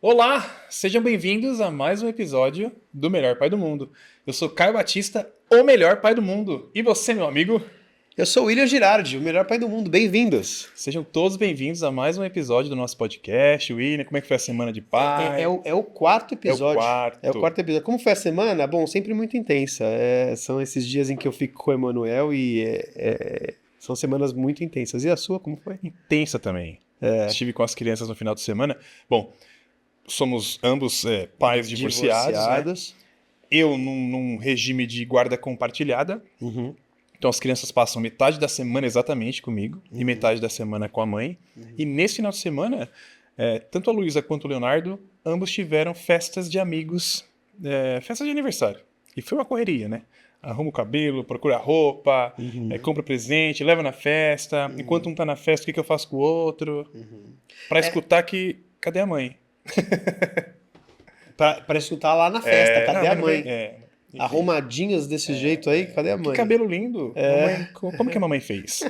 Olá, sejam bem-vindos a mais um episódio do Melhor Pai do Mundo. Eu sou Caio Batista, o melhor pai do mundo. E você, meu amigo? Eu sou o William Girardi, o melhor pai do mundo. Bem-vindos. Sejam todos bem-vindos a mais um episódio do nosso podcast. William, como é que foi a semana de pai? É o quarto episódio. quarto. É o quarto episódio. Como foi a semana? Bom, sempre muito intensa. São esses dias em que eu fico com o Emanuel e são semanas muito intensas. E a sua, como foi? Intensa também. Estive com as crianças no final de semana. Bom, somos ambos pais divorciados. Né? Eu num regime de guarda compartilhada. Uhum. Então as crianças passam metade da semana exatamente comigo e metade da semana com a mãe. E nesse final de semana, tanto a Luísa quanto o Leonardo, ambos tiveram festas de amigos, festas de aniversário. E foi uma correria, né? Arruma o cabelo, procura roupa, compra presente, leva na festa. Enquanto um tá na festa, o que eu faço com o outro? Pra escutar que... Cadê a mãe? Pra escutar lá na festa, cadê a mãe? Enfim. Arrumadinhas desse jeito aí, cadê a mãe? Que cabelo lindo! Mamãe, como que a mamãe fez?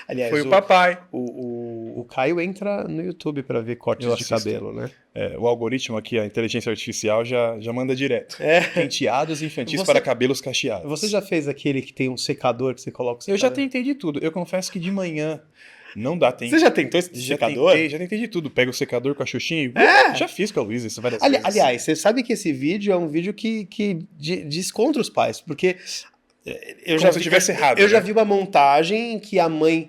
Aliás, foi o papai. O Caio entra no YouTube pra ver cortes de cabelo, né? O algoritmo aqui, a inteligência artificial, já manda direto. Penteados infantis para cabelos cacheados. Você já fez aquele que tem um secador que você coloca o secador? Eu já tentei de tudo. Eu confesso que de manhã não dá tempo. Você já tentou esse secador? Já tentei de tudo. Pega o secador com a Xuxinha e... Já fiz com a Luísa isso várias vezes. Aliás, você sabe que esse vídeo é um vídeo que diz contra os pais, porque... se tivesse errado. Eu já vi uma montagem em que a mãe...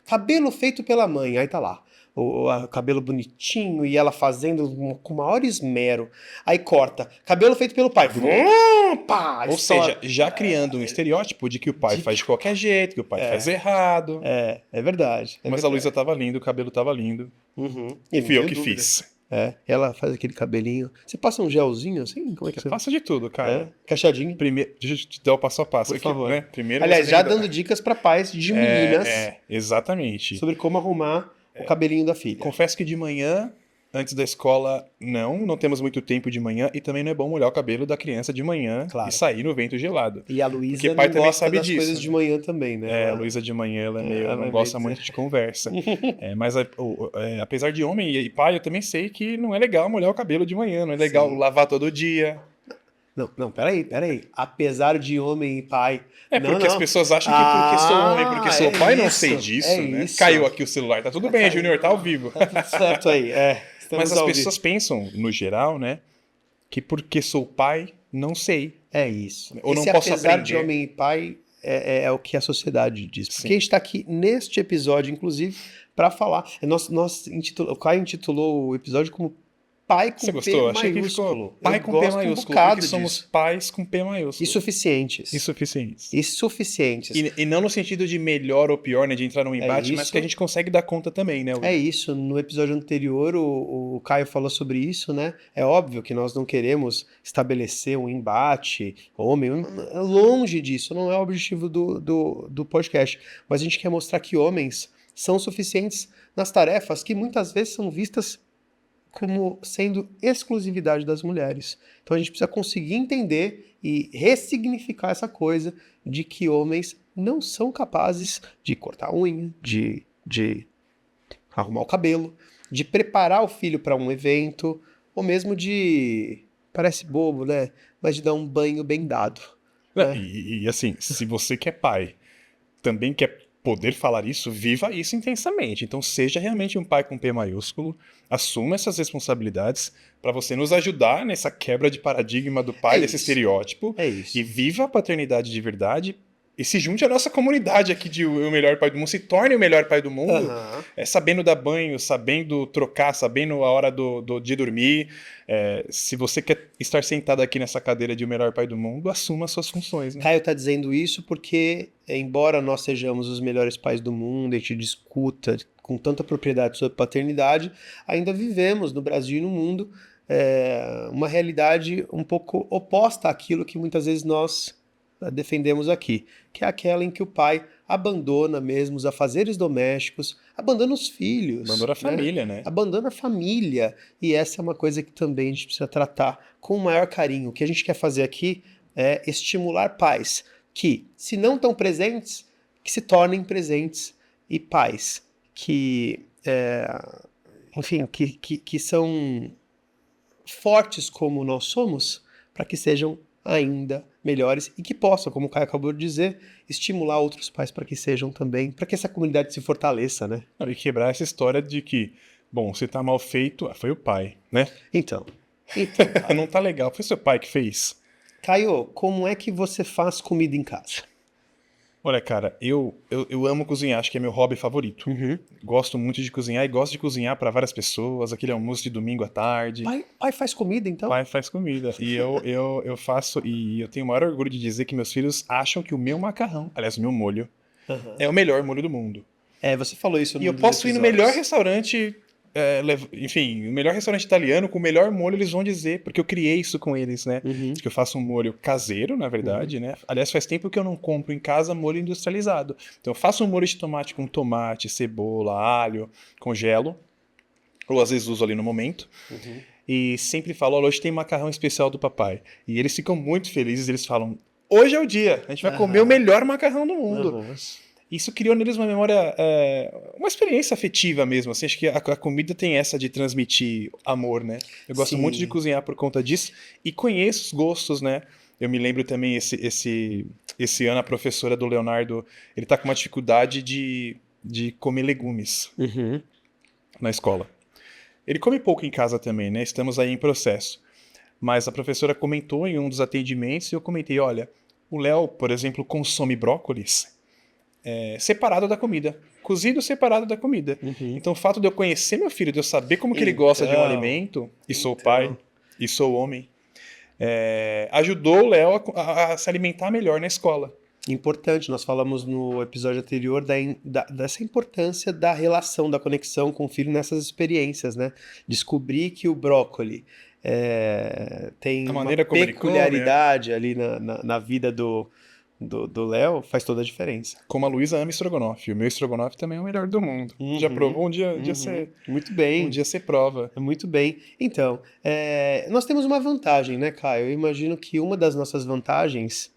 Cabelo feito pela mãe, aí tá lá. O cabelo bonitinho e ela fazendo com o maior esmero. Aí corta. Cabelo feito pelo pai. Pá, ou seja, já criando um estereótipo de que o pai faz de qualquer jeito, que o pai faz errado. É verdade. Mas a Luísa tava lindo, o cabelo tava lindo. E fui eu que fiz. Ela faz aquele cabelinho. Você passa um gelzinho assim? Como é que você passa de tudo, cara. Cacheadinho. Primeiro, deixa eu te dar o passo a passo. Por favor. Né? Primeiro, aliás, já dando dicas para pais de meninas. Exatamente. Sobre como arrumar o cabelinho da filha. Confesso que de manhã, antes da escola, não temos muito tempo de manhã e também não é bom molhar o cabelo da criança de manhã e sair no vento gelado. E a Luísa porque pai também gosta sabe das disso, coisas de manhã também, né? A Luísa de manhã ela não gosta muito de conversa. Mas apesar de homem e pai, eu também sei que não é legal molhar o cabelo de manhã, não é legal lavar todo dia. Não, peraí. Apesar de homem e pai... Porque as pessoas acham que porque sou homem, porque sou pai, não sei disso, né? Isso. Caiu aqui o celular, tá tudo bem, Júnior, tá ao vivo. Tá tudo certo aí, Mas as pessoas pensam, no geral, né, que porque sou pai, não sei. É isso. Ou não posso apesar aprender. de homem e pai, é o que a sociedade diz. Porque a gente está aqui neste episódio, inclusive, para falar. O Caio intitulou o episódio como Pai com Você gostou? P Achei maiúsculo. Que ficou pai com P maiúsculo, porque somos pais com P maiúsculo. Insuficientes. E não no sentido de melhor ou pior, né, de entrar num embate, mas que a gente consegue dar conta também, né? É isso. No episódio anterior, o Caio falou sobre isso, né? É óbvio que nós não queremos estabelecer um embate, homem, longe disso, não é o objetivo do podcast. Mas a gente quer mostrar que homens são suficientes nas tarefas que muitas vezes são vistas como sendo exclusividade das mulheres. Então a gente precisa conseguir entender e ressignificar essa coisa de que homens não são capazes de cortar a unha, de arrumar o cabelo, de preparar o filho para um evento, ou mesmo de... Parece bobo, né? Mas de dar um banho bem dado. Né? E assim, se você que é pai também quer poder falar isso, viva isso intensamente. Então seja realmente um pai com P maiúsculo, assuma essas responsabilidades para você nos ajudar nessa quebra de paradigma do pai, desse estereótipo. É isso. E viva a paternidade de verdade e se junte à nossa comunidade aqui de O Melhor Pai do Mundo, se torne o melhor pai do mundo, sabendo dar banho, sabendo trocar, sabendo a hora de dormir. Se você quer estar sentado aqui nessa cadeira de O Melhor Pai do Mundo, assuma as suas funções. Né? Caio tá dizendo isso porque, embora nós sejamos os melhores pais do mundo, a gente discuta com tanta propriedade sobre paternidade, ainda vivemos no Brasil e no mundo uma realidade um pouco oposta àquilo que muitas vezes nós defendemos aqui, que é aquela em que o pai abandona mesmo os afazeres domésticos, abandona os filhos. Abandona a família, né? Abandona a família. E essa é uma coisa que também a gente precisa tratar com o maior carinho. O que a gente quer fazer aqui é estimular pais que, se não estão presentes, que se tornem presentes, e pais que, enfim, que são fortes como nós somos, para que sejam ainda melhores e que possam, como o Caio acabou de dizer, estimular outros pais para que sejam também, para que essa comunidade se fortaleça, né? E quebrar essa história de que, bom, se tá mal feito, foi o pai, né? Então, Não tá legal, foi seu pai que fez. Caio, como é que você faz comida em casa? Olha, cara, eu amo cozinhar, acho que é meu hobby favorito. Gosto muito de cozinhar e gosto de cozinhar para várias pessoas, aquele almoço de domingo à tarde. Pai faz comida, então? Pai faz comida. E eu faço, e eu tenho o maior orgulho de dizer que meus filhos acham que o meu macarrão, aliás, o meu molho, é o melhor molho do mundo. Você falou isso E eu posso ir no melhor restaurante, enfim, o melhor restaurante italiano com o melhor molho, eles vão dizer, porque eu criei isso com eles, né? Que eu faço um molho caseiro, na verdade, né? Aliás, faz tempo que eu não compro em casa molho industrializado. Então eu faço um molho de tomate com tomate, cebola, alho, congelo, ou às vezes uso ali no momento. E sempre falo, olha, hoje tem macarrão especial do papai. E eles ficam muito felizes, eles falam, hoje é o dia, a gente vai comer o melhor macarrão do mundo. Isso criou neles uma memória, uma experiência afetiva mesmo, assim, acho que a comida tem essa de transmitir amor, né? Eu gosto muito de cozinhar por conta disso e conheço os gostos, né? Eu me lembro também, esse ano, a professora do Leonardo, ele tá com uma dificuldade de comer legumes na escola. Ele come pouco em casa também, né? Estamos aí em processo. Mas a professora comentou em um dos atendimentos e eu comentei, olha, o Léo, por exemplo, consome brócolis separado da comida. Cozido separado da comida. Então o fato de eu conhecer meu filho, de eu saber como que ele gosta de um alimento, e sou pai, e sou homem, ajudou o Léo a se alimentar melhor na escola. Importante, nós falamos no episódio anterior dessa importância da relação, da conexão com o filho nessas experiências, né? Descobrir que o brócoli tem uma peculiaridade ali na vida do Léo, faz toda a diferença. Como a Luísa ama estrogonofe. O meu estrogonofe também é o melhor do mundo. Já provou? Um dia ser... Muito bem. Um dia ser prova. Muito bem. Então, nós temos uma vantagem, né, Caio? Eu imagino que uma das nossas vantagens,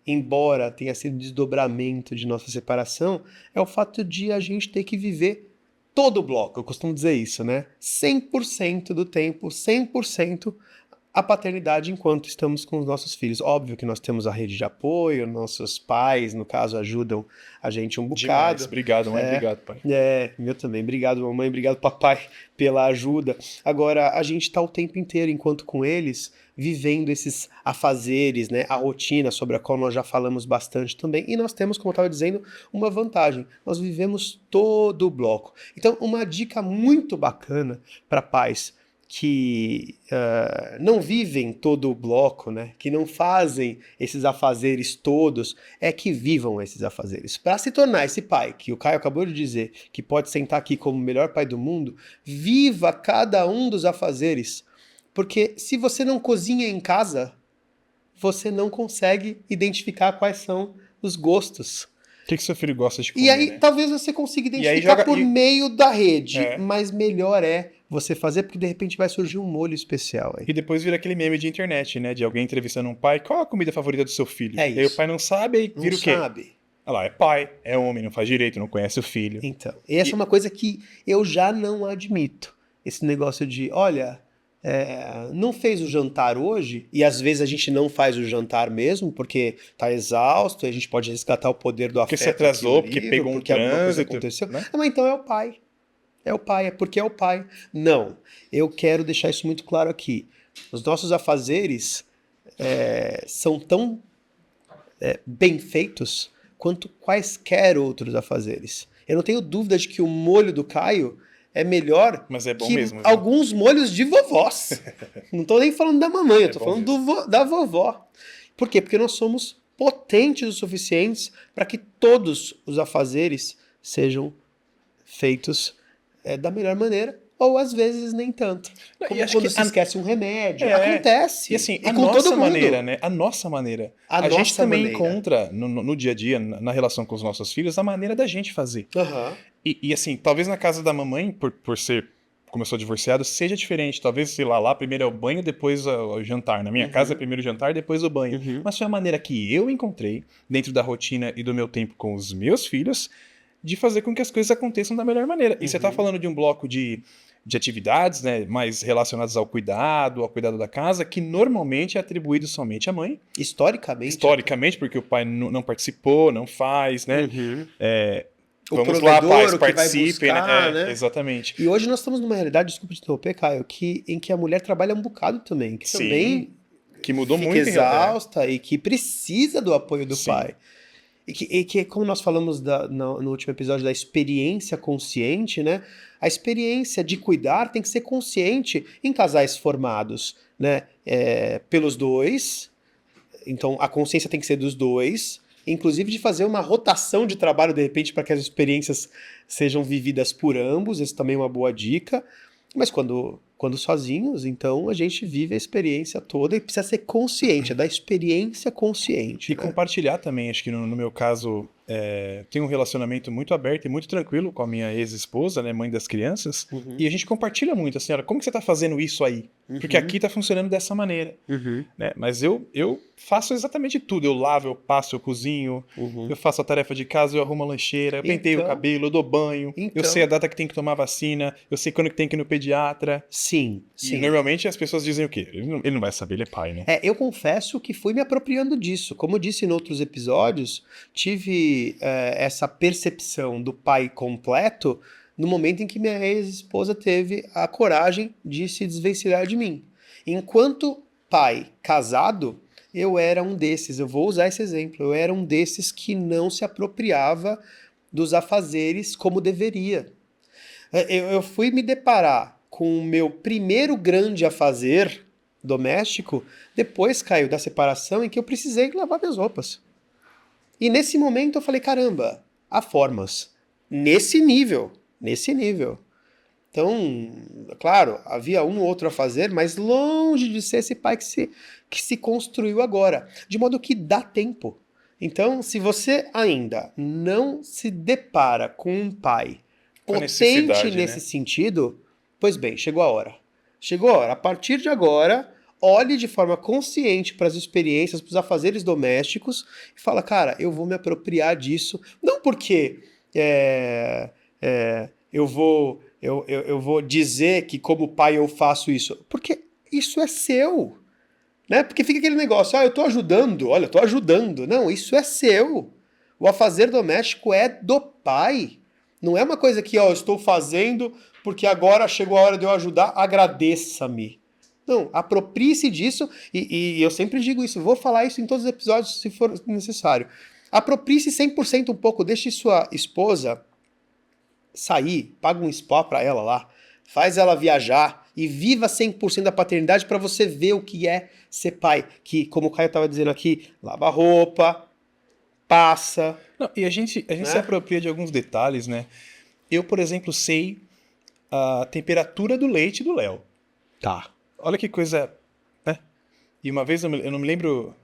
embora tenha sido desdobramento de nossa separação, é o fato de a gente ter que viver todo o bloco. Eu costumo dizer isso, né? 100% do tempo, 100% a paternidade enquanto estamos com os nossos filhos. Óbvio que nós temos a rede de apoio, nossos pais, no caso, ajudam a gente um bocado. Demais. Obrigado, mãe. Obrigado, pai. Meu também. Obrigado, mamãe. Obrigado, papai, pela ajuda. Agora, a gente está o tempo inteiro, enquanto com eles, vivendo esses afazeres, né? A rotina, sobre a qual nós já falamos bastante também. E nós temos, como eu estava dizendo, uma vantagem. Nós vivemos todo o bloco. Então, uma dica muito bacana para pais que não vivem todo o bloco, né? Que não fazem esses afazeres todos, é que vivam esses afazeres. Para se tornar esse pai, que o Caio acabou de dizer, que pode sentar aqui como o melhor pai do mundo, viva cada um dos afazeres. Porque se você não cozinha em casa, você não consegue identificar quais são os gostos. O que seu filho gosta de comer, E aí, né? talvez você consiga identificar por meio da rede, mas melhor você fazer, porque de repente vai surgir um molho especial aí. E depois vira aquele meme de internet, né? De alguém entrevistando um pai. Qual a comida favorita do seu filho? É isso. E aí o pai não sabe, aí vira o quê? Não sabe. Olha lá, é pai, é homem, não faz direito, não conhece o filho. Então, essa é uma coisa que eu já não admito. Esse negócio de, olha, não fez o jantar hoje, e às vezes a gente não faz o jantar mesmo, porque tá exausto, e a gente pode resgatar o poder do afeto. Porque se atrasou, porque pegou um trânsito. Aconteceu. Né? Não, mas então é o pai. É o pai, é porque é o pai. Não, eu quero deixar isso muito claro aqui. Os nossos afazeres são tão bem feitos quanto quaisquer outros afazeres. Eu não tenho dúvida de que o molho do Caio é melhor que mesmo, alguns molhos de vovós. Não estou nem falando da mamãe, eu estou falando da vovó. Por quê? Porque nós somos potentes o suficientes para que todos os afazeres sejam feitos da melhor maneira, ou às vezes nem tanto. Como quando se esquece um remédio. Acontece. E assim, a nossa maneira, né? A nossa maneira. A gente também encontra no dia a dia, na relação com os nossos filhos, a maneira da gente fazer. E assim, talvez na casa da mamãe, por ser, como eu sou divorciado, seja diferente. Talvez, sei lá primeiro é o banho, depois o jantar. Na minha casa é primeiro o jantar, depois o banho. Mas foi a maneira que eu encontrei, dentro da rotina e do meu tempo com os meus filhos, de fazer com que as coisas aconteçam da melhor maneira. E você está falando de um bloco de atividades, né, mais relacionadas ao cuidado da casa, que normalmente é atribuído somente à mãe. Historicamente, porque o pai não participou, não faz, né? O Vamos lá, pais, provedor, o que vai participem, buscar, né? né? Exatamente. E hoje nós estamos numa realidade, desculpa te interromper, Caio, em que a mulher trabalha um bocado também, que Sim, também que mudou fica muito. exausta e que precisa do apoio do Sim. pai. E que, como nós falamos no último episódio da experiência consciente, né? A experiência de cuidar tem que ser consciente em casais formados, né? Pelos dois. Então, a consciência tem que ser dos dois. Inclusive de fazer uma rotação de trabalho, de repente, para que as experiências sejam vividas por ambos. Isso também é uma boa dica. Mas quando sozinhos, então a gente vive a experiência toda e precisa ser consciente, é da experiência consciente. E compartilhar também, acho que no meu caso, tenho um relacionamento muito aberto e muito tranquilo com a minha ex-esposa, né, mãe das crianças, e a gente compartilha muito, assim, olha, como que você tá fazendo isso aí? Porque aqui tá funcionando dessa maneira, né? Mas eu faço exatamente tudo, eu lavo, eu passo, eu cozinho, eu faço a tarefa de casa, eu arrumo a lancheira, eu penteio o cabelo, eu dou banho, eu sei a data que tem que tomar vacina, eu sei quando que tem que ir no pediatra. Sim. E normalmente as pessoas dizem o quê? Ele não vai saber, ele é pai, né? Eu confesso que fui me apropriando disso. Como eu disse em outros episódios, tive essa percepção do pai completo no momento em que minha ex-esposa teve a coragem de se desvencilhar de mim. Enquanto pai casado, eu era um desses, eu vou usar esse exemplo, eu era um desses que não se apropriava dos afazeres como deveria. Eu fui me deparar com o meu primeiro grande afazer doméstico depois, Caio, da separação, em que eu precisei lavar minhas roupas. E nesse momento eu falei, caramba, há formas. Nesse nível. Então, claro, havia um ou outro a fazer, mas longe de ser esse pai que se construiu agora. De modo que dá tempo. Então, se você ainda não se depara com um pai potente nesse sentido, pois bem, chegou a hora. Chegou a hora. A partir de agora, olhe de forma consciente para as experiências, para os afazeres domésticos e fala, cara, eu vou me apropriar disso. Não porque eu vou dizer que como pai eu faço isso, porque isso é seu. Né? Porque fica aquele negócio, eu tô ajudando, olha, eu tô ajudando. Não, isso é seu. O afazer doméstico é do pai. Não é uma coisa que, eu estou fazendo porque agora chegou a hora de eu ajudar, agradeça-me. Não, aproprie-se disso, e eu sempre digo isso, vou falar isso em todos os episódios se for necessário. Aproprie-se 100% um pouco, deixe sua esposa sair, paga um spa pra ela lá, faz ela viajar e viva 100% da paternidade para você ver o que é ser pai. Que, como o Caio estava dizendo aqui, lava roupa, passa. Não, e a gente se apropria de alguns detalhes, né? Eu, por exemplo, sei a temperatura do leite do Léo. Tá. Olha que coisa, né? E uma vez, eu não me lembro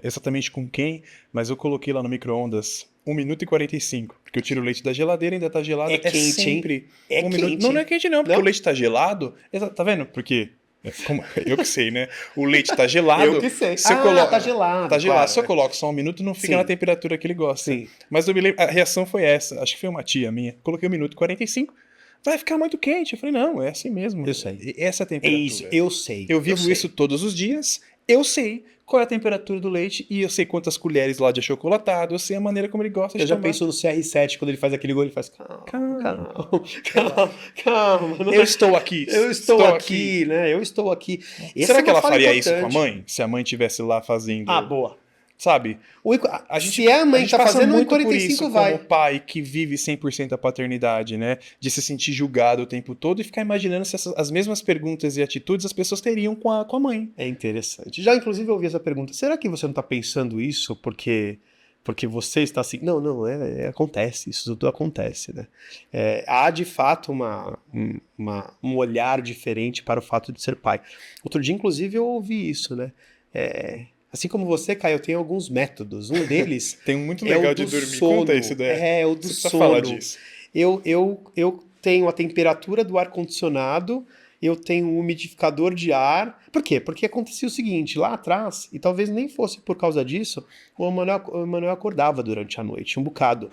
exatamente com quem, mas eu coloquei lá no micro-ondas 1 minuto e 45. Porque eu tiro o leite da geladeira, ainda tá gelado. É quente, sempre hein? minuto. Não é quente não, porque o leite tá gelado. Tá vendo? Porque... eu que sei, né? O leite tá gelado. Eu que sei. Se eu coloco, tá gelado. Tá gelado. Claro. Se eu coloco só 1 minuto, não fica na temperatura que ele gosta. Sim. Mas eu me lembro, a reação foi essa. Acho que foi uma tia minha. Coloquei 1 minuto e 45. Vai ficar muito quente. Eu falei, não, é assim mesmo. Eu sei. Essa é a temperatura. É isso, eu sei. Eu vivo isso todos os dias. Eu sei qual é a temperatura do leite e eu sei quantas colheres lá de achocolatado. Eu sei a maneira como ele gosta de tomar. Eu já penso no CR7, quando ele faz aquele gol, ele faz calma. Eu estou aqui. Eu estou aqui, né? Eu estou aqui. Será que ela faria isso com a mãe? Se a mãe estivesse lá fazendo... boa. Sabe? Se a mãe tá fazendo 1,45, vai. Como pai que vive 100% a paternidade, né? De se sentir julgado o tempo todo e ficar imaginando se as mesmas perguntas e atitudes as pessoas teriam com a mãe. É interessante. Já, inclusive, eu ouvi essa pergunta. Será que você não tá pensando isso porque você está assim... Não, acontece. Isso tudo acontece, né? Há, de fato, um olhar diferente para o fato de ser pai. Outro dia, inclusive, eu ouvi isso, né? Assim como você, Caio, eu tenho alguns métodos. Um deles tem um muito legal de dormir. Sono. Conta isso daí. É o do você sono. Falar disso. Eu tenho a temperatura do ar-condicionado, eu tenho um umidificador de ar. Por quê? Porque acontecia o seguinte, lá atrás, e talvez nem fosse por causa disso, o Emanuel acordava durante a noite, um bocado.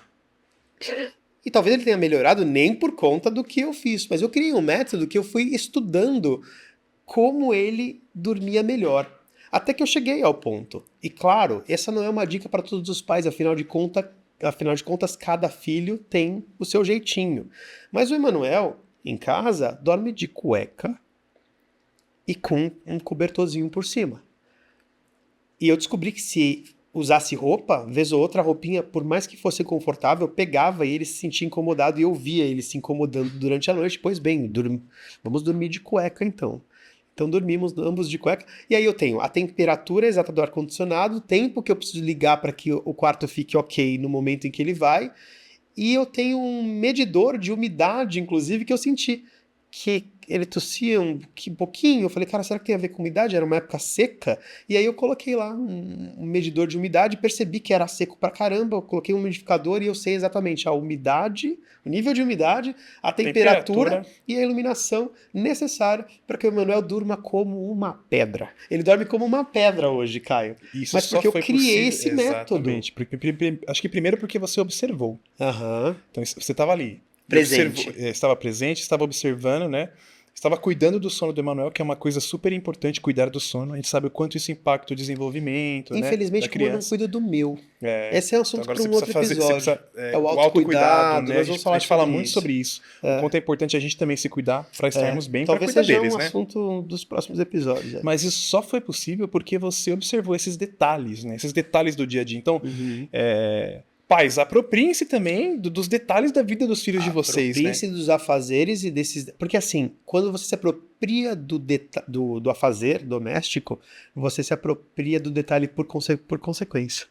E talvez ele tenha melhorado nem por conta do que eu fiz, mas eu criei um método que eu fui estudando como ele dormia melhor. Até que eu cheguei ao ponto. E claro, essa não é uma dica para todos os pais, afinal de contas, cada filho tem o seu jeitinho. Mas o Emanuel, em casa, dorme de cueca e com um cobertorzinho por cima. E eu descobri que se usasse roupa, vez ou outra a roupinha, por mais que fosse confortável, eu pegava e ele se sentia incomodado e eu via ele se incomodando durante a noite. Pois bem, vamos dormir de cueca então. Então dormimos ambos de cueca. E aí eu tenho a temperatura exata do ar-condicionado, o tempo que eu preciso ligar para que o quarto fique ok no momento em que ele vai. E eu tenho um medidor de umidade, inclusive, que eu senti que ele tossia um pouquinho. Eu falei, cara, será que tem a ver com umidade? Era uma época seca. E aí eu coloquei lá um medidor de umidade, percebi que era seco pra caramba, eu coloquei um umidificador e eu sei exatamente a umidade, o nível de umidade, a temperatura e a iluminação necessária para que o Emanuel durma como uma pedra. Ele dorme como uma pedra hoje, Caio. Isso mas porque eu criei esse método. Exatamente. Acho que primeiro porque você observou. Aham. Então você estava ali. Presente. Estava presente, estava observando, né? Estava cuidando do sono do Emanuel, que é uma coisa super importante, cuidar do sono. A gente sabe o quanto isso impacta o desenvolvimento, infelizmente, né, da criança. Como eu não cuido do meu. Esse é um assunto para um outro episódio. O autocuidado, né? Nós vamos falar a gente fala muito sobre isso. O quanto é importante a gente também se cuidar para estarmos bem, para cuidar deles, né? Talvez seja um assunto dos próximos episódios. Mas isso só foi possível porque você observou esses detalhes, né? Esses detalhes do dia a dia. Então, pais, apropriem-se também dos detalhes da vida dos filhos de vocês, né? Apropriem-se dos afazeres e desses... Porque assim, quando você se apropria do afazer doméstico, você se apropria do detalhe por consequência.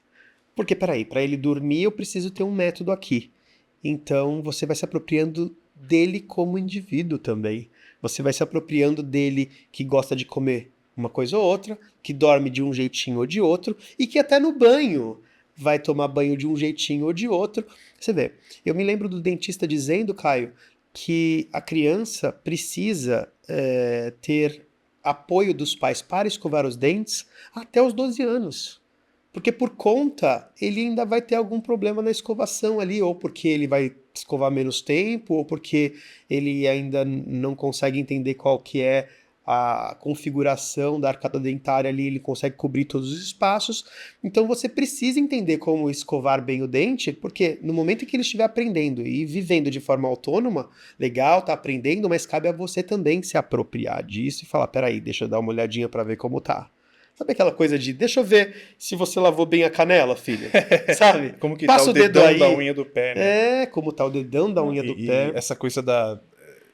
Porque, peraí, para ele dormir eu preciso ter um método aqui. Então você vai se apropriando dele como indivíduo também. Você vai se apropriando dele que gosta de comer uma coisa ou outra, que dorme de um jeitinho ou de outro, e que até no banho vai tomar banho de um jeitinho ou de outro. Você vê, eu me lembro do dentista dizendo, Caio, que a criança precisa ter apoio dos pais para escovar os dentes até os 12 anos. Porque por conta, ele ainda vai ter algum problema na escovação ali, ou porque ele vai escovar menos tempo, ou porque ele ainda não consegue entender qual que é a configuração da arcada dentária ali, ele consegue cobrir todos os espaços. Então você precisa entender como escovar bem o dente, porque no momento em que ele estiver aprendendo e vivendo de forma autônoma, legal, tá aprendendo, mas cabe a você também se apropriar disso e falar, peraí, deixa eu dar uma olhadinha para ver como tá. Sabe aquela coisa de, deixa eu ver se você lavou bem a canela, filho? Sabe? Como que passa tá o dedão aí da unha do pé, né? Como tá o dedão da unha do pé. Essa coisa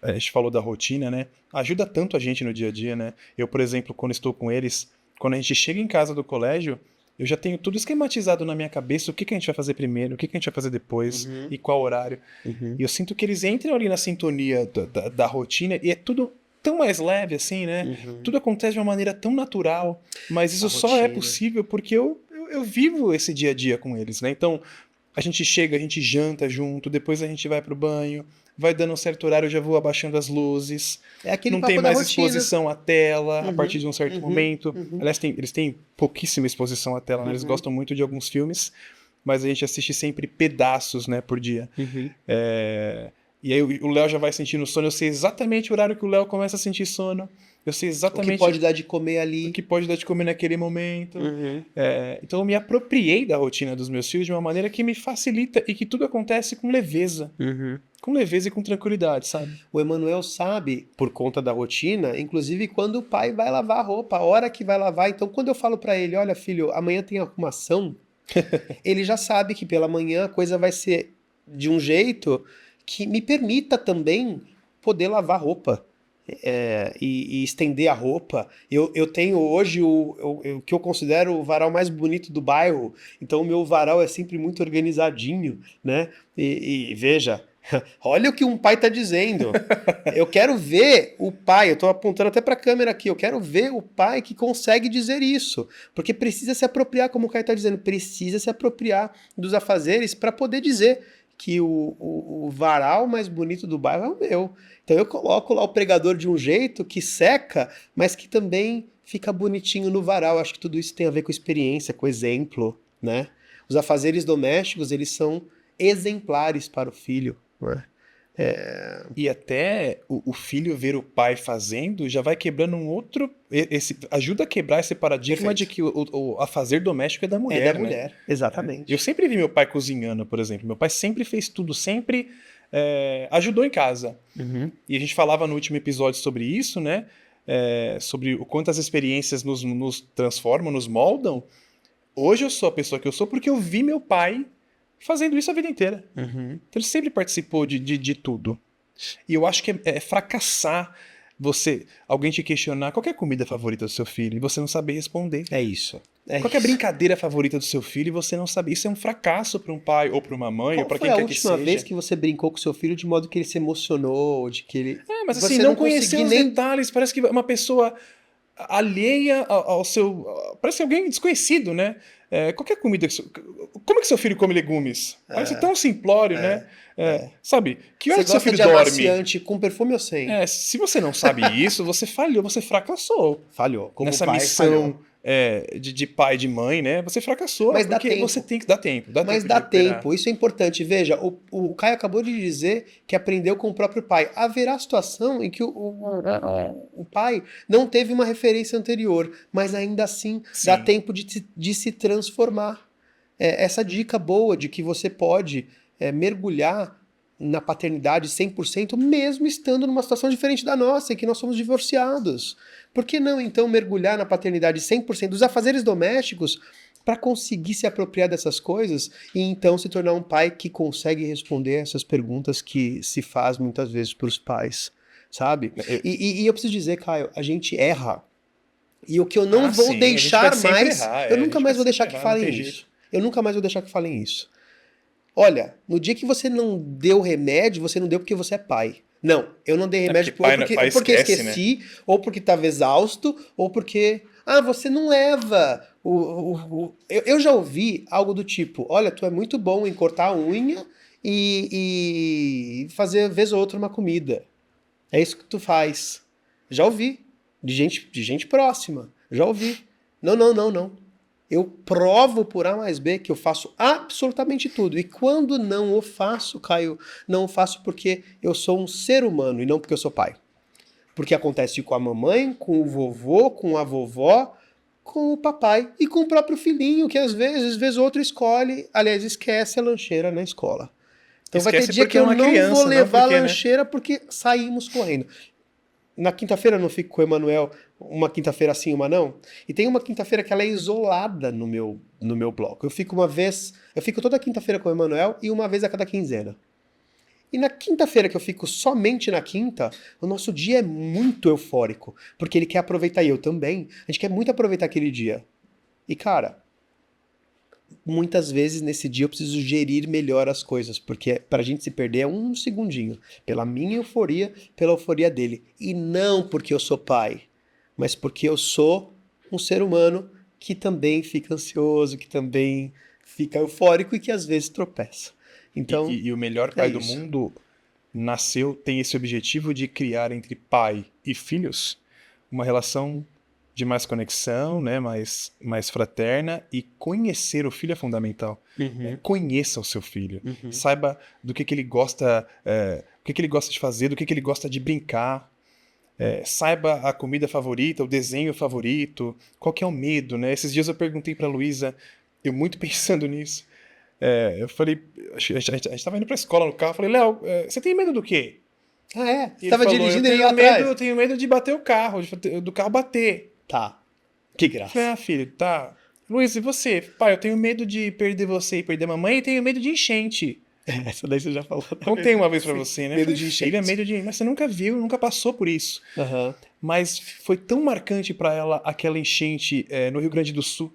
a gente falou da rotina, né? Ajuda tanto a gente no dia a dia, né? Eu, por exemplo, quando estou com eles, quando a gente chega em casa do colégio, eu já tenho tudo esquematizado na minha cabeça, o que a gente vai fazer primeiro, o que a gente vai fazer depois, e qual horário. E eu sinto que eles entram ali na sintonia da rotina, e é tudo tão mais leve assim, né? Tudo acontece de uma maneira tão natural, mas isso só é possível porque eu vivo esse dia a dia com eles, né? Então, a gente chega, a gente janta junto, depois a gente vai pro banho, vai dando um certo horário, eu já vou abaixando as luzes, não tem mais exposição à tela a partir de um certo momento. Aliás, eles têm pouquíssima exposição à tela, né? Eles gostam muito de alguns filmes, mas a gente assiste sempre pedaços, né, por dia. E aí o Léo já vai sentindo sono, eu sei exatamente o horário que o Léo começa a sentir sono, eu sei exatamente o que pode dar de comer ali. O que pode dar de comer naquele momento. Então eu me apropriei da rotina dos meus filhos de uma maneira que me facilita e que tudo acontece com leveza. Com leveza e com tranquilidade, sabe? O Emanuel sabe, por conta da rotina, inclusive quando o pai vai lavar a roupa, a hora que vai lavar. Então quando eu falo pra ele, olha filho, amanhã tem arrumação, ele já sabe que pela manhã a coisa vai ser de um jeito que me permita também poder lavar roupa. E estender a roupa. Eu tenho hoje o que eu considero o varal mais bonito do bairro, então o meu varal é sempre muito organizadinho, né? E veja, olha o que um pai tá dizendo. Eu quero ver o pai, eu tô apontando até pra câmera aqui, eu quero ver o pai que consegue dizer isso, porque precisa se apropriar, como o Caio tá dizendo, precisa se apropriar dos afazeres para poder dizer que o varal mais bonito do bairro é o meu. Então eu coloco lá o pregador de um jeito que seca, mas que também fica bonitinho no varal. Acho que tudo isso tem a ver com experiência, com exemplo, né? Os afazeres domésticos, eles são exemplares para o filho. né? E até o filho ver o pai fazendo já vai quebrando um outro. Ajuda a quebrar esse paradigma Perfeito. de que o afazer doméstico é da É mulher, da né? mulher, exatamente. Eu sempre vi meu pai cozinhando, por exemplo. Meu pai sempre fez tudo, sempre ajudou em casa. Uhum. E a gente falava no último episódio sobre isso, né? Sobre o quanto as experiências nos transformam, nos moldam. Hoje eu sou a pessoa que eu sou porque eu vi meu pai fazendo isso a vida inteira. Uhum. Então ele sempre participou de tudo. E eu acho que é fracassar alguém te questionar qual que é a comida favorita do seu filho e você não saber responder. É isso. Qual que é a brincadeira favorita do seu filho e você não saber. Isso é um fracasso para um pai ou para uma mãe ou Qual para foi quem a quer que última seja. vez que você brincou com seu filho de modo que ele se emocionou, de que ele... Mas você assim, não conseguia conhecer os nem... detalhes, parece que é uma pessoa alheia ao seu. Parece alguém desconhecido, né? Qual que é a comida como é que seu filho come legumes? Parece tão simplório, né? Sabe? Que hora Você que seu gosta filho de dorme? amaciante com perfume ou sem? Se você não sabe isso, você falhou, você fracassou. Falhou. Como Nessa pai, missão falhou. de pai e de mãe, né? Você fracassou, Mas dá porque tempo. você tem que dar tempo. Mas de dá recuperar. tempo, isso é importante. Veja, o Caio acabou de dizer que aprendeu com o próprio pai. Haverá situação em que o pai não teve uma referência anterior, mas ainda assim dá Sim. tempo de se transformar. Essa dica boa de que você pode mergulhar na paternidade 100%, mesmo estando numa situação diferente da nossa, em que nós somos divorciados. Por que não, então, mergulhar na paternidade 100% dos afazeres domésticos para conseguir se apropriar dessas coisas e então se tornar um pai que consegue responder essas perguntas que se faz muitas vezes para os pais, sabe? E eu preciso dizer, Caio, a gente erra. E o que eu não vou sim, deixar a gente vai sempre mais, errar, eu a nunca gente mais vai vou deixar sempre que errar, não falem tem isso. jeito. Eu nunca mais vou deixar que falem isso. Olha, no dia que você não deu remédio, você não deu porque você é pai. Não, eu não dei remédio porque pai porque esquece, esqueci, ou porque estava exausto, ou porque... Ah, você não leva. Eu já ouvi algo do tipo, olha, tu é muito bom em cortar a unha e fazer vez ou outra uma comida. É isso que tu faz. Já ouvi. De gente próxima. Já ouvi. Não. Eu provo por A mais B que eu faço absolutamente tudo. E quando não o faço, Caio, não o faço porque eu sou um ser humano e não porque eu sou pai. Porque acontece com a mamãe, com o vovô, com a vovó, com o papai e com o próprio filhinho, que às vezes outro escolhe, aliás, esquece a lancheira na escola. Então vai ter Esquece dia porque que é eu uma não criança, vou não levar a porque, né? lancheira porque saímos correndo. Na quinta-feira eu não fico com o Emanuel uma quinta-feira sim, uma não. E tem uma quinta-feira que ela é isolada no meu bloco. Eu fico toda quinta-feira com o Emanuel e uma vez a cada quinzena. E na quinta-feira que eu fico somente na quinta, o nosso dia é muito eufórico, porque ele quer aproveitar e eu também. A gente quer muito aproveitar aquele dia. E cara, muitas vezes nesse dia eu preciso gerir melhor as coisas, porque pra gente se perder é um segundinho. Pela minha euforia, pela euforia dele. E não porque eu sou pai, mas porque eu sou um ser humano que também fica ansioso, que também fica eufórico e que às vezes tropeça. Então, E o melhor pai do isso. mundo tem esse objetivo de criar entre pai e filhos uma relação de mais conexão, né, mais fraterna, e conhecer o filho é fundamental. Conheça o seu filho. Saiba do que ele gosta, o que ele gosta de fazer, do que ele gosta de brincar. Saiba a comida favorita, o desenho favorito, qual que é o medo, né? Esses dias eu perguntei pra Luísa, eu muito pensando nisso. Eu falei, a gente tava indo pra escola no carro, eu falei, Léo, você tem medo do quê? Ah, é? E Você ele tava falou, dirigindo ele lá atrás? eu tenho medo de bater o carro, do carro bater. Tá. Que Eu falei, graça. filho, tá. Luiz, e você? Pai, eu tenho medo de perder você e perder a mamãe e tenho medo de enchente. Essa daí você já falou. Contei uma vez pra Sim, você, né? medo Falei, de filho, é enchente. medo de... Mas você nunca viu, nunca passou por isso. Aham. Mas foi tão marcante pra ela aquela enchente no Rio Grande do Sul,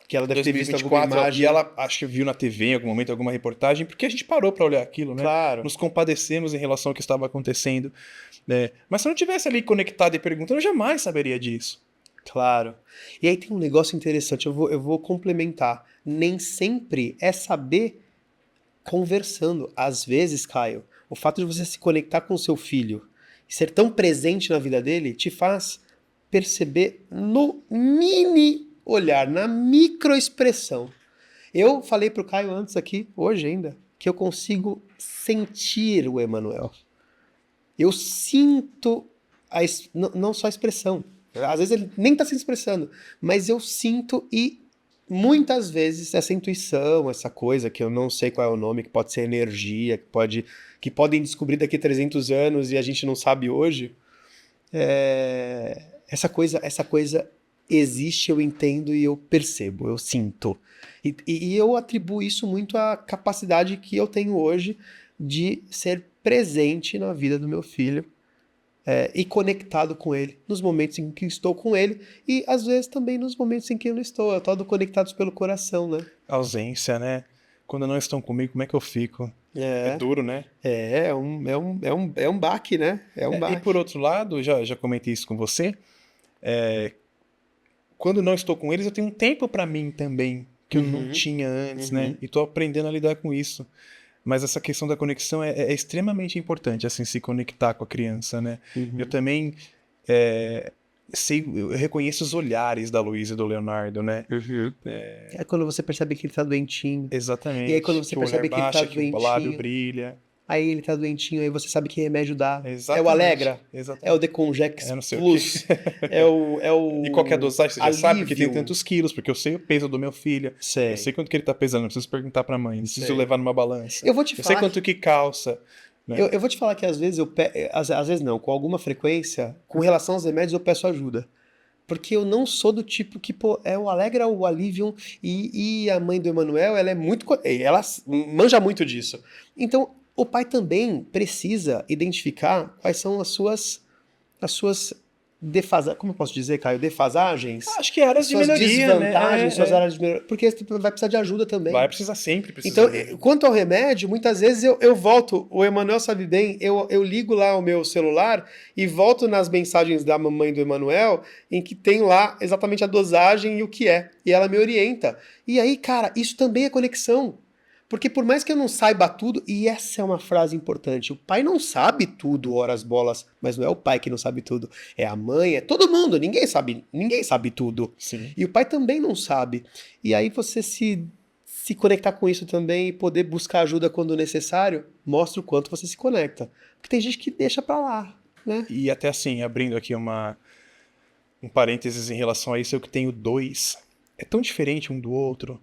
Que ela em deve ter visto alguma 2024, imagem. e ela acho que viu na TV em algum momento, alguma reportagem, porque a gente parou pra olhar aquilo, né? Claro. Nos compadecemos em relação ao que estava acontecendo, né? Mas se eu não tivesse ali conectado e perguntando, eu jamais saberia disso. Claro. E aí tem um negócio interessante, eu vou complementar. Nem sempre é saber conversando. Às vezes, Caio, o fato de você se conectar com o seu filho e ser tão presente na vida dele te faz perceber no mini olhar, na microexpressão. Eu falei pro Caio antes aqui, hoje ainda, que eu consigo sentir o Emanuel. Eu sinto não só a expressão. Às vezes ele nem está se expressando, mas eu sinto e muitas vezes essa intuição, essa coisa que eu não sei qual é o nome, que pode ser energia, que podem descobrir daqui a 300 anos e a gente não sabe hoje, essa coisa existe, eu entendo e eu percebo, eu sinto. E eu atribuo isso muito à capacidade que eu tenho hoje de ser presente na vida do meu filho e conectado com ele, nos momentos em que estou com ele e às vezes também nos momentos em que eu não estou. Eu tô conectados pelo coração, né? Ausência, né? Quando não estão comigo, como é que eu fico? É É, duro, né? é um baque, né? É um E baque. por outro lado, já comentei isso com você, quando não estou com eles, eu tenho um tempo para mim também, que eu não tinha antes, né? E tô aprendendo a lidar com isso. Mas essa questão da conexão é extremamente importante, assim, se conectar com a criança, né? Eu também eu reconheço os olhares da Luísa e do Leonardo, né? É quando você percebe que ele tá doentinho. E aí quando Exatamente. você Que o olhar percebe que ele tá baixa, que o lábio doentinho, brilha. aí ele tá doentinho, aí você sabe que remédio dá. É o Exatamente. Alegra, é o Exatamente. Decongex Não sei o quê. Plus, é E qual que é a o dosagem? Você já sabe porque tem alívio. tantos quilos, porque eu sei o peso do meu filho. Eu sei Sei, quanto que ele tá pesando, não preciso perguntar pra mãe, não preciso sei. levar numa balança. Eu vou te Eu sei falar quanto que calça, né? eu vou te falar que às vezes às vezes não, com alguma frequência, com relação aos remédios eu peço ajuda. Porque eu não sou do tipo que, pô, é o Alegra, o Alivium e a mãe do Emanuel, ela é muito, ela manja muito disso. Então, o pai também precisa identificar quais são as suas defasagens, como eu posso dizer, Caio, defasagens, Acho que é áreas de suas melhoria, né? desvantagens, suas áreas de melhoria, porque você vai precisar de ajuda também. Vai precisar sempre Então, precisar de ajuda. quanto ao remédio, muitas vezes eu volto, o Emanuel sabe bem, eu ligo lá o meu celular e volto nas mensagens da mamãe do Emanuel, em que tem lá exatamente a dosagem e o que é. E ela me orienta. E aí, cara, isso também é conexão. Porque por mais que eu não saiba tudo, e essa é uma frase importante, o pai não sabe tudo, horas bolas, mas não é o pai que não sabe tudo, é a mãe, é todo mundo, ninguém sabe tudo. Sim. E o pai também não sabe. E aí você se conectar com isso também e poder buscar ajuda quando necessário, mostra o quanto você se conecta. Porque tem gente que deixa pra lá, né? E até assim, abrindo aqui um parênteses em relação a isso, eu que tenho dois. É tão diferente um do outro.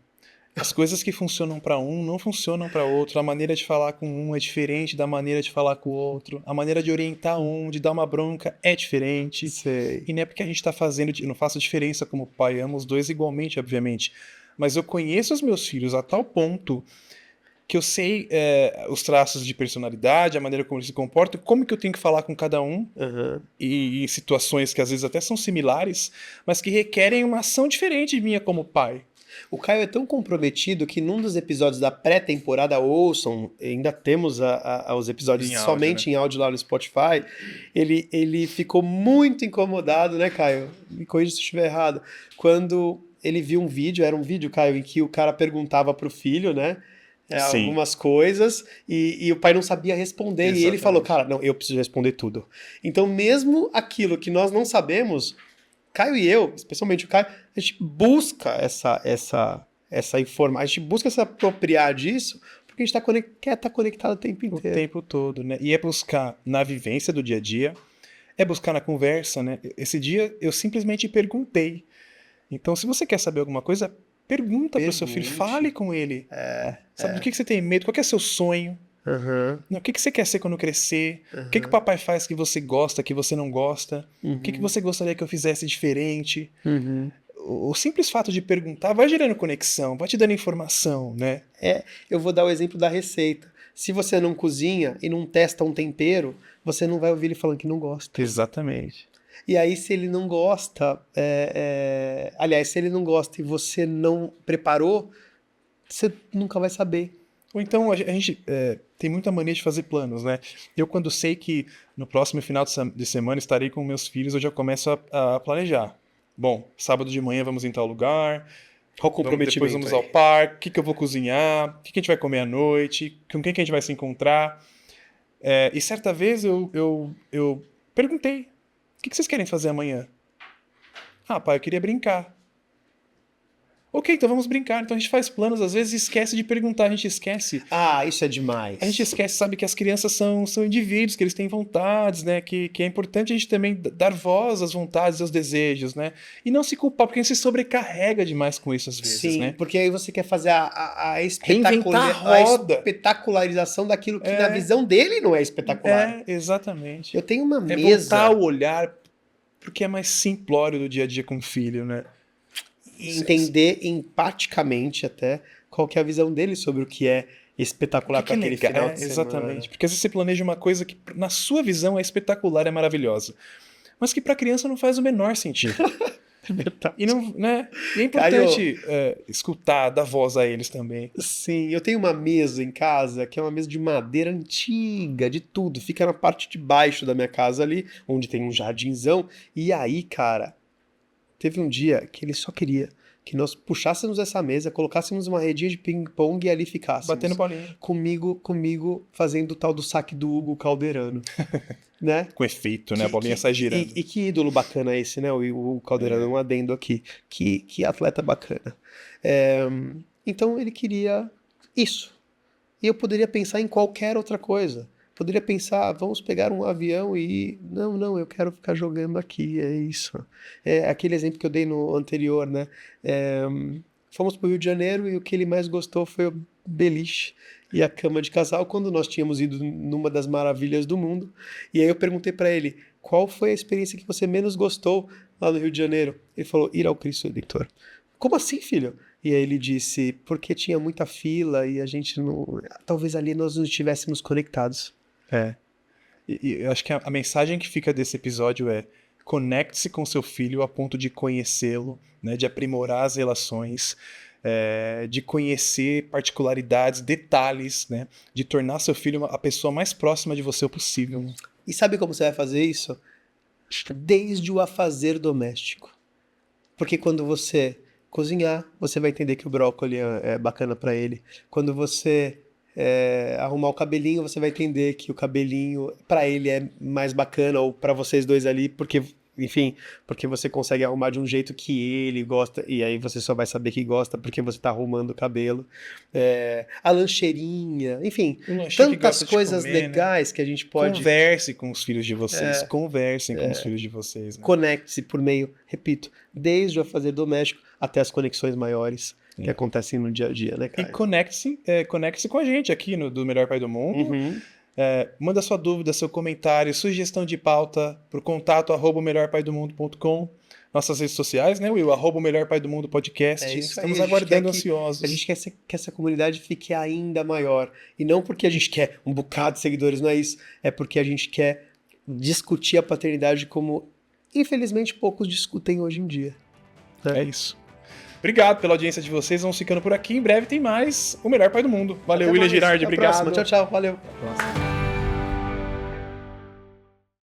As coisas que funcionam para um não funcionam para outro. A maneira de falar com um é diferente da maneira de falar com o outro. A maneira de orientar um, de dar uma bronca é diferente. Sei. E não é porque a gente tá fazendo, eu não faço diferença como pai, amo os dois igualmente, obviamente. Mas eu conheço os meus filhos a tal ponto que eu sei os traços de personalidade, a maneira como eles se comportam, como que eu tenho que falar com cada um, Uhum. e em situações que às vezes até são similares, mas que requerem uma ação diferente minha como pai. O Caio é tão comprometido que num dos episódios da pré-temporada, ouçam, ainda temos os episódios Em áudio, somente né? em áudio lá no Spotify, ele ficou muito incomodado, né, Caio? Me corrija se eu estiver errado. Quando ele viu um vídeo, era um vídeo, Caio, em que o cara perguntava pro filho, né? Sim, Algumas coisas e o pai não sabia responder. E ele falou, exatamente. cara, não, eu preciso responder tudo. Então, mesmo aquilo que nós não sabemos, Caio e eu, especialmente o Caio, a gente busca essa informação, a gente busca se apropriar disso, porque a gente quer estar conectado o tempo O inteiro. tempo todo, né? E é buscar na vivência do dia a dia, é buscar na conversa, né? Esse dia eu simplesmente perguntei. Então, se você quer saber alguma coisa, pergunta para o seu filho, fale Pergunte. com ele. Sabe do que você tem medo? Qual que é seu sonho? Aham, O que você quer ser quando crescer? O que o papai faz que você gosta, que você não gosta? O que você gostaria que eu fizesse diferente? uhum. O simples fato de perguntar vai gerando conexão, vai te dando informação, né? Eu vou dar o exemplo da receita. Se você não cozinha e não testa um tempero, você não vai ouvir ele falando que não gosta. Exatamente. E aí, se ele não gosta, aliás, se ele não gosta e você não preparou, você nunca vai saber. Ou então a gente tem muita mania de fazer planos, né? Eu, quando sei que no próximo final de semana estarei com meus filhos, eu já começo a planejar. Bom, sábado de manhã vamos em tal lugar, Qual o depois comprometimento vamos ao aí? parque, o que eu vou cozinhar, o que a gente vai comer à noite, com quem que a gente vai se encontrar. E certa vez eu perguntei, o que vocês querem fazer amanhã? Ah, pai, eu queria brincar. Ok, então vamos brincar. Então a gente faz planos, às vezes esquece de perguntar, a gente esquece. Ah, isso é demais. A gente esquece, sabe, que as crianças são indivíduos, que eles têm vontades, né? Que é importante a gente também dar voz às vontades e aos desejos, né? E não se culpar, porque a gente se sobrecarrega demais com isso às vezes, Sim, né? porque aí você quer fazer a Reinventar a roda. espetacularização daquilo que na visão dele não é espetacular. Exatamente. Eu tenho uma É mesa... voltar o olhar porque é mais simplório do dia a dia com o filho, né? E entender empaticamente até qual que é a visão dele sobre o que é espetacular para aquele final de semana. Exatamente. Porque às vezes você planeja uma coisa que na sua visão é espetacular, é maravilhosa, mas que para a criança não faz o menor sentido. E, não, né? E é importante escutar, dar voz a eles também. Sim, eu tenho uma mesa em casa que é uma mesa de madeira antiga, de tudo. Fica na parte de baixo da minha casa ali, onde tem um jardinzão. E aí, cara, teve um dia que ele só queria que nós puxássemos essa mesa, colocássemos uma redinha de ping-pong e ali ficássemos. Batendo bolinha. Comigo fazendo o tal do saque do Hugo Calderano. Né? Com efeito, né? A bolinha sai girando. E que ídolo bacana esse, né? O Calderano, um adendo aqui. Que atleta bacana. Então ele queria isso. E eu poderia pensar em qualquer outra coisa. Poderia pensar, vamos pegar um avião e... Não, eu quero ficar jogando aqui, é isso. É aquele exemplo que eu dei no anterior, né? Fomos para o Rio de Janeiro e o que ele mais gostou foi o beliche e a cama de casal, quando nós tínhamos ido numa das maravilhas do mundo. E aí eu perguntei para ele, qual foi a experiência que você menos gostou lá no Rio de Janeiro? Ele falou, ir ao Cristo Redentor. Como assim, filho? E aí ele disse, porque tinha muita fila e a gente não... Talvez ali nós não estivéssemos conectados. E eu acho que a mensagem que fica desse episódio é: conecte-se com seu filho a ponto de conhecê-lo, né, de aprimorar as relações, de conhecer particularidades, detalhes, né, de tornar seu filho a pessoa mais próxima de você possível. E sabe como você vai fazer isso? Desde o afazer doméstico. Porque quando você cozinhar, você vai entender que o brócolis é bacana para ele. Quando você arrumar o cabelinho, você vai entender que o cabelinho para ele é mais bacana, ou para vocês dois ali, porque, enfim, porque você consegue arrumar de um jeito que ele gosta, e aí você só vai saber que gosta porque você tá arrumando o cabelo. A lancheirinha, enfim, tantas coisas legais, né, que a gente pode... Converse com os filhos de vocês, conversem com os filhos de vocês. Né? Conecte-se por meio, repito, desde o afazer doméstico até as conexões maiores que acontecem no dia a dia, né, cara? E conecte-se com a gente aqui do Melhor Pai do Mundo. Uhum. Manda sua dúvida, seu comentário, sugestão de pauta pro contato @melhorpaidomundo.com. Nossas redes sociais, né, Will? @melhorpaidomundo podcast. Estamos aguardando ansiosos. A gente quer que essa comunidade fique ainda maior. E não porque a gente quer um bocado de seguidores, não é isso. É porque a gente quer discutir a paternidade como, infelizmente, poucos discutem hoje em dia. É isso. Obrigado pela audiência de vocês. Vamos ficando por aqui. Em breve tem mais O Melhor Pai do Mundo. Valeu, William Girardi. Obrigado. Tchau, tchau. Valeu. Até a próxima.